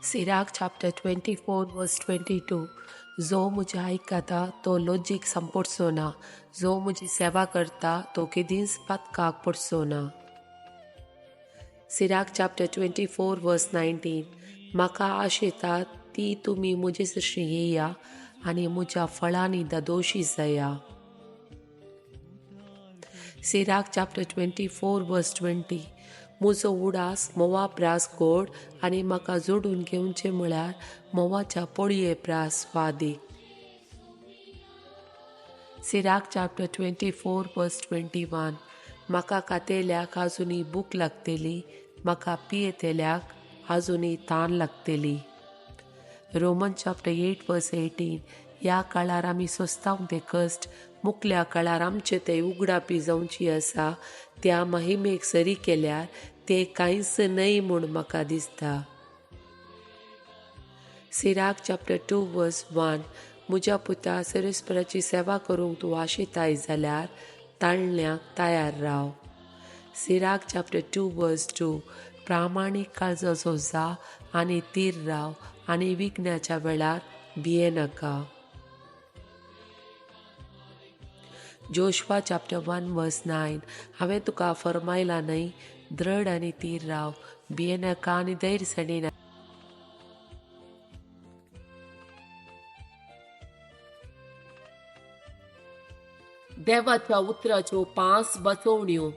Sirach chapter 24 verse 22. जो मुझे ऐकता तो लज्जीक संपडचो ना, जो मुझी सेवा करता तो केदींच पत्काक पडचो ना. Sirach chapter 24 verse 19. म्हाका आश येता ती तुमी मुजे सृश्टी येया आनी मुज्या फळांनी ददोशी जाया. Sirach chapter 24 verse 20. मुजो उडास मोवा प्रास गोड आनी म्हाका जोडून घेवचे म्हळ्यार मोवाच्या पोळये प्रास वादीक. Sirach chapter 24 verse 21. म्हाका खातेल्याक आजुनी भूक लागतली, म्हाका पियेतेल्याक आजुनी तान लागतली. Romans chapter 8 verse 18. ह्या काळार आमी सोंसतांव ते कश्ट, मुखल्या काळार आमचे ते उगडापी जावची आसा, त्या महिमेक सरी केल्यार ते कांयच न्हय म्हूण म्हाका दिसता. Sirach chapter 2 verse 1. म्हज्या पुता सरस्पराची सेवा करूंक तूं आशिताय जाल्यार ताळण्याक तयार राव. Sirach chapter 2 verse 2. प्रामाणीक काळजाचो जा आनी तीर राव आनी विघ्नाच्या वेळार भियेनाका. Joshua chapter 1 verse 9. हांवें तुका फरमायला न्हय, द्रढ आनी तीर राव, भियेनाका आनी धैर्यसणी ना. देवाच्या उतराच्यो 5 बसवण्यो.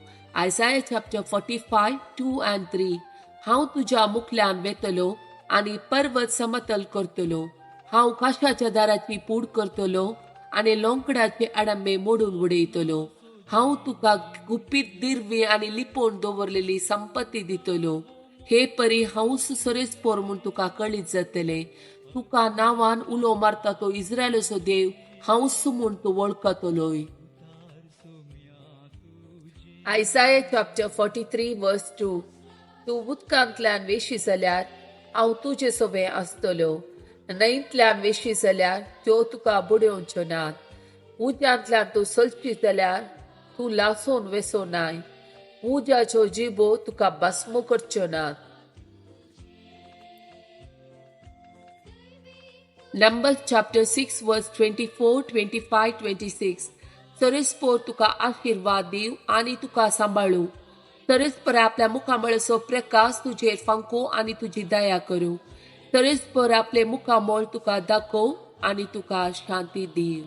Isaiah chapter 45 2 and 3. हांव तुज्या मुखल्यान वेतलो आनी पर्वत समतल करतलो. हांव काशाच्या दाराची पूड करतलो आनी लोंकडाचे आडंबे मोडून उडयतलो. हांव तुका गुपीत दिर्वी आनी लिपोवन दवरलेली संपत्ती दितलो. हे परी हांवच सरस्पोर म्हूण तुका कळीत जातले. तुका नांवान उलो मारता तो इस्रायलाचो देव हांवच म्हूण तूं वळखतलोय. Isaiah chapter 43 verse 2. तूं उदकांतल्यान वेशी जाल्यार हांव तुजे सोबे आसतलो. न्हंयतल्यान वेशी जाल्यार त्यो तुका बुडयोवच्यो नात. उज्यांतल्यान तूं चलची जाल्यार तूं लासोन वेसो नाय. उज्याच्यो जिबो तुका भस्म करच्यो नात. Numbers chapter 6 verse 24, 25, 26. सरस्पोर तुका आशीर्वाद दिव आनी तुका सांबाळू. सरस्पर आपल्या मुखामळाचो प्रकाश तुजेर फांको आनी तुजी दया करूं. सरस्पर आपले मुखामोळ तुका दाखोव आनी तुका शांती दिव.